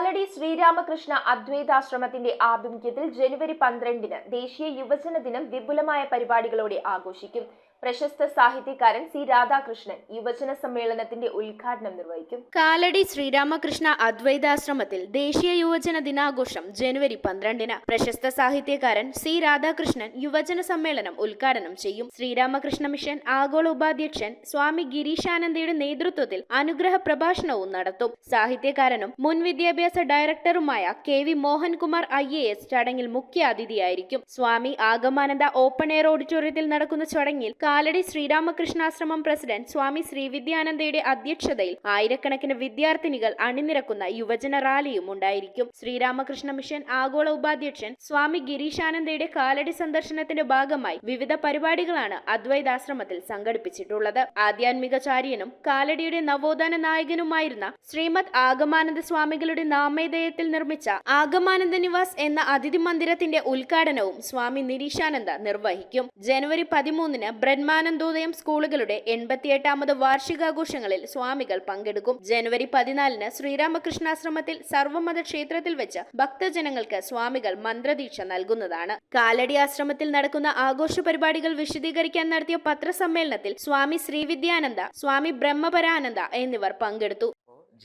കാലടി ശ്രീരാമകൃഷ്ണ അദ്വൈതാശ്രമത്തിന്റെ ആഭിമുഖ്യത്തിൽ ജനുവരി 12-ന് ദേശീയ യുവജന ദിനം വിപുലമായ പരിപാടികളോടെ ആഘോഷിക്കും. പ്രശസ്ത സാഹിത്യകാരൻ സി രാധാകൃഷ്ണൻ യുവജന സമ്മേളനത്തിന്റെ ഉദ്ഘാടനം നിർവഹിക്കും. കാലടി ശ്രീരാമകൃഷ്ണ അദ്വൈതാശ്രമത്തിൽ ദേശീയ യുവജന ദിനാഘോഷം ജനുവരി 12-ന്. പ്രശസ്ത സാഹിത്യകാരൻ സി രാധാകൃഷ്ണൻ യുവജന സമ്മേളനം ഉദ്ഘാടനം ചെയ്യും. ശ്രീരാമകൃഷ്ണ മിഷൻ ആഗോള ഉപാധ്യക്ഷൻ സ്വാമി ഗിരീശാനന്ദയുടെ നേതൃത്വത്തിൽ അനുഗ്രഹ പ്രഭാഷണവും നടത്തും. സാഹിത്യകാരനും മുൻ വിദ്യാഭ്യാസ ഡയറക്ടറുമായ കെ.വി. മോഹൻകുമാർ IAS ചടങ്ങിൽ മുഖ്യ അതിഥിയായിരിക്കും. സ്വാമി ആഗമാനന്ദ ഓപ്പൺ എയർ ഓഡിറ്റോറിയത്തിൽ നടക്കുന്ന ചടങ്ങിൽ കാലടി ശ്രീരാമകൃഷ്ണാശ്രമം പ്രസിഡന്റ് സ്വാമി ശ്രീവിദ്യാനന്ദയുടെ അധ്യക്ഷതയിൽ ആയിരക്കണക്കിന് വിദ്യാർത്ഥിനികൾ അണിനിരക്കുന്ന യുവജന റാലിയും ഉണ്ടായിരിക്കും. ശ്രീരാമകൃഷ്ണ മിഷൻ ആഗോള ഉപാധ്യക്ഷൻ സ്വാമി ഗിരീശാനന്ദയുടെ കാലടി സന്ദർശനത്തിന്റെ ഭാഗമായി വിവിധ പരിപാടികളാണ് അദ്വൈതാശ്രമത്തിൽ സംഘടിപ്പിച്ചിട്ടുള്ളത്. ആധ്യാത്മികചാര്യനും കാലടിയുടെ നവോത്ഥാന നായകനുമായിരുന്ന ശ്രീമദ് ആഗമാനന്ദ സ്വാമികളുടെ നാമധേയത്തിൽ നിർമ്മിച്ച ആഗമാനന്ദ നിവാസ് എന്ന അതിഥി മന്ദിരത്തിന്റെ ഉദ്ഘാടനവും സ്വാമി നിരീശാനന്ദ നിർവഹിക്കും. ജനുവരി 13-ന് ബ്രഹ്മാനന്ദോദയം സ്കൂളുകളുടെ 88ാമത് വാർഷികാഘോഷങ്ങളിൽ സ്വാമികൾ പങ്കെടുക്കും. ജനുവരി 14-ന് ശ്രീരാമകൃഷ്ണാശ്രമത്തിൽ സർവമത ക്ഷേത്രത്തിൽ വെച്ച് ഭക്തജനങ്ങൾക്ക് സ്വാമികൾ മന്ത്രദീക്ഷ നൽകുന്നതാണ്. കാലടി ആശ്രമത്തിൽ നടക്കുന്ന ആഘോഷ പരിപാടികൾ വിശദീകരിക്കാൻ നടത്തിയ പത്രസമ്മേളനത്തിൽ സ്വാമി ശ്രീവിദ്യാനന്ദ, സ്വാമി ബ്രഹ്മപരാനന്ദ എന്നിവർ പങ്കെടുത്തു.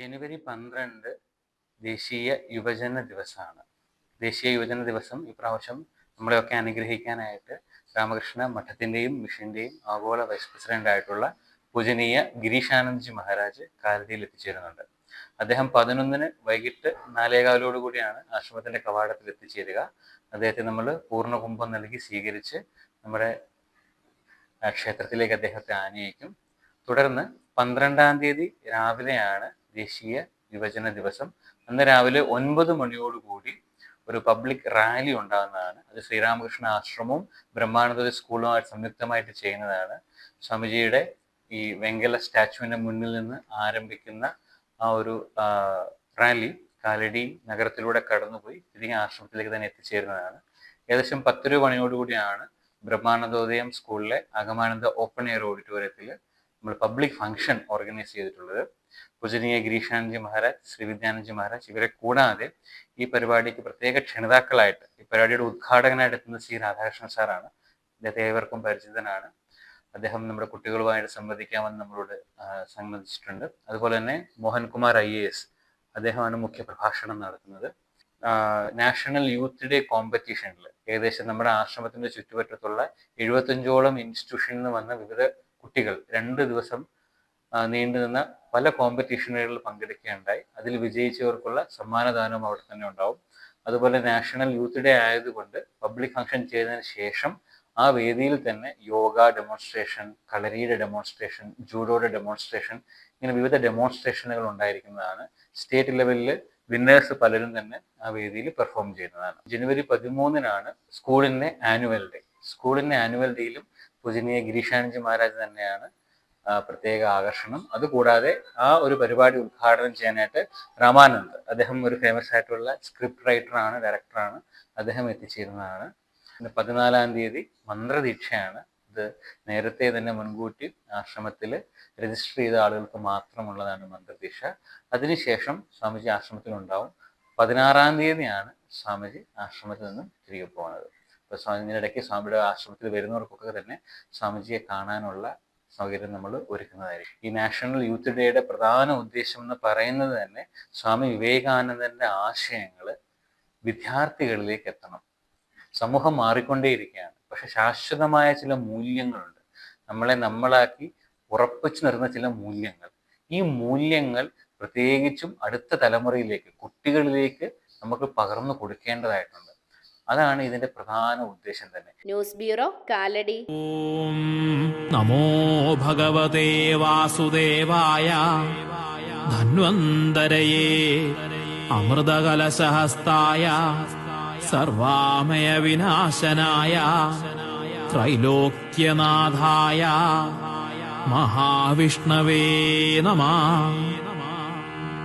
ജനുവരി 12 ദേശീയ യുവജന ദിവസമാണ്. ദേശീയ യുവജന ദിവസം ഇപ്രാവശ്യം നമ്മളെയൊക്കെ അനുഗ്രഹിക്കാനായിട്ട് രാമകൃഷ്ണ മഠത്തിൻ്റെയും മിഷൻ്റെയും ആഗോള വൈസ് പ്രസിഡന്റ് ആയിട്ടുള്ള പൂജനീയ ഗിരീശാനന്ദ്ജി മഹാരാജ് കാലടിയിൽ എത്തിച്ചേരുന്നുണ്ട്. അദ്ദേഹം 11-ന് വൈകിട്ട് 4:15 കൂടിയാണ് ആശ്രമത്തിന്റെ കവാടത്തിൽ എത്തിച്ചേരുക. അദ്ദേഹത്തെ നമ്മൾ പൂർണ്ണകുംഭം നൽകി സ്വീകരിച്ച് നമ്മുടെ ക്ഷേത്രത്തിലേക്ക് അദ്ദേഹത്തെ ആനയിക്കും. തുടർന്ന് 12-ാം തീയതി രാവിലെയാണ് ദേശീയ യുവജന ദിവസം. അന്ന് രാവിലെ 9 മണിയോടുകൂടി ഒരു പബ്ലിക് റാലി ഉണ്ടാകുന്നതാണ്. അത് ശ്രീരാമകൃഷ്ണ ആശ്രമവും ബ്രഹ്മാനന്ദോദയ സ്കൂളുമായിട്ട് സംയുക്തമായിട്ട് ചെയ്യുന്നതാണ്. സ്വാമിജിയുടെ ഈ വെങ്കല സ്റ്റാച്ചുവിന്റെ മുന്നിൽ നിന്ന് ആരംഭിക്കുന്ന ആ ഒരു റാലി കാലടി നഗരത്തിലൂടെ കടന്നുപോയി തിരികെ ആശ്രമത്തിലേക്ക് തന്നെ എത്തിച്ചേരുന്നതാണ്. ഏകദേശം 10 മണിയോടുകൂടിയാണ് ബ്രഹ്മാനന്ദോദയം സ്കൂളിലെ ആഗമാനന്ദ ഓപ്പൺ എയർ ഓഡിറ്റോറിയത്തിൽ നമ്മൾ പബ്ലിക് ഫംഗ്ഷൻ ഓർഗനൈസ് ചെയ്തിട്ടുള്ളത്. പൂജനീയ ഗിരീശാനന്ദ്ജി മഹാരാജ്, ശ്രീവിദ്യാനന്ദ്ജി മഹാരാജ് ഇവരെ കൂടാതെ ഈ പരിപാടിക്ക് പ്രത്യേക ക്ഷണിതാക്കളായിട്ട് ഈ പരിപാടിയുടെ ഉദ്ഘാടകനായിട്ട് എത്തുന്ന സി രാധാകൃഷ്ണൻ സാറാണ്. അദ്ദേഹത്തെ ഏവർക്കും പരിചിതനാണ്. അദ്ദേഹം നമ്മുടെ കുട്ടികളുമായിട്ട് സംവദിക്കാമെന്ന് നമ്മളോട് സംബന്ധിച്ചിട്ടുണ്ട്. അതുപോലെ തന്നെ മോഹൻകുമാർ IAS അദ്ദേഹമാണ് മുഖ്യ പ്രഭാഷണം നടത്തുന്നത്. നാഷണൽ യൂത്ത് ഡേ കോമ്പറ്റീഷനിൽ ഏകദേശം നമ്മുടെ ആശ്രമത്തിന്റെ ചുറ്റുവട്ടത്തുള്ള 75ഓളം ഇൻസ്റ്റിറ്റ്യൂഷനിൽ നിന്ന് വന്ന വിവിധ കുട്ടികൾ 2 ദിവസം നീണ്ടുനിന്ന പല കോമ്പറ്റീഷനുകളിൽ പങ്കെടുക്കുകയുണ്ടായി. അതിൽ വിജയിച്ചവർക്കുള്ള സമ്മാനദാനം അവിടെ തന്നെ ഉണ്ടാവും. അതുപോലെ നാഷണൽ യൂത്ത് ഡേ ആയതുകൊണ്ട് പബ്ലിക് ഫംഗ്ഷൻ ചെയ്തതിന് ശേഷം ആ വേദിയിൽ തന്നെ യോഗ ഡെമോൺസ്ട്രേഷൻ, കളരിയുടെ ഡെമോൺസ്ട്രേഷൻ, ജൂഡോയുടെ ഡെമോൺസ്ട്രേഷൻ, ഇങ്ങനെ വിവിധ ഡെമോൺസ്ട്രേഷനുകൾ ഉണ്ടായിരിക്കുന്നതാണ്. സ്റ്റേറ്റ് ലെവലിൽ വിന്നേഴ്സ് പലരും തന്നെ ആ വേദിയിൽ പെർഫോം ചെയ്യുന്നതാണ്. ജനുവരി 13-നാണ് സ്കൂളിൻ്റെ ആനുവൽ ഡേ. സ്കൂളിൻ്റെ ആനുവൽ ഡേയിലും പൂജനീയ ഗിരീശാനന്ദ്ജി മഹാരാജ് തന്നെയാണ് പ്രത്യേക ആകർഷണം. അതുകൂടാതെ ആ ഒരു പരിപാടി ഉദ്ഘാടനം ചെയ്യാനായിട്ട് രാമാനന്ദ്, അദ്ദേഹം ഒരു ഫേമസ് ആയിട്ടുള്ള സ്ക്രിപ്റ്റ് റൈറ്ററാണ്, ഡയറക്ടറാണ്, അദ്ദേഹം എത്തിച്ചേരുന്നതാണ്. 14-ാം തീയതി മന്ത്രദീക്ഷയാണ്. ഇത് നേരത്തെ തന്നെ മുൻകൂട്ടി ആശ്രമത്തിൽ രജിസ്റ്റർ ചെയ്ത ആളുകൾക്ക് മാത്രമുള്ളതാണ് മന്ത്രദീക്ഷ. അതിനുശേഷം സ്വാമിജി ആശ്രമത്തിലുണ്ടാവും. 16-ാം തീയതിയാണ് സ്വാമിജി ആശ്രമത്തിൽ നിന്നും തിരികെ പോകുന്നത്. അപ്പോൾ സ്വാമിജിയുടെ സ്വാമിയുടെ ആശ്രമത്തിൽ വരുന്നവർക്കൊക്കെ തന്നെ സ്വാമിജിയെ കാണാനുള്ള സൗകര്യം നമ്മൾ ഒരുക്കുന്നതായിരിക്കും. ഈ നാഷണൽ യൂത്ത് ഡേയുടെ പ്രധാന ഉദ്ദേശം എന്ന് പറയുന്നത് തന്നെ സ്വാമി വിവേകാനന്ദന്റെ ആശയങ്ങൾ വിദ്യാർത്ഥികളിലേക്ക് എത്തണം. സമൂഹം മാറിക്കൊണ്ടേയിരിക്കുകയാണ്, പക്ഷെ ശാശ്വതമായ ചില മൂല്യങ്ങളുണ്ട്, നമ്മളാക്കി ഉറപ്പിച്ചു നിർത്തുന്ന ചില മൂല്യങ്ങൾ. ഈ മൂല്യങ്ങൾ പ്രത്യേകിച്ചും അടുത്ത തലമുറയിലേക്ക്, കുട്ടികളിലേക്ക് നമുക്ക് പകർന്നു കൊടുക്കേണ്ടതായിട്ടുണ്ട്. അതാണ് ഇതിന്റെ പ്രധാന ഉദ്ദേശം തന്നെ. News bureau, Kalady. ഓം നമോ ഭഗവതേ വാസുദേവായ ധന്വന്തരയേ അമൃതകലശഹസ്തായ സർവാമയ വിനാശനായ ത്രൈലോക്യനാഥായ മഹാവിഷ്ണവേ നമഃ.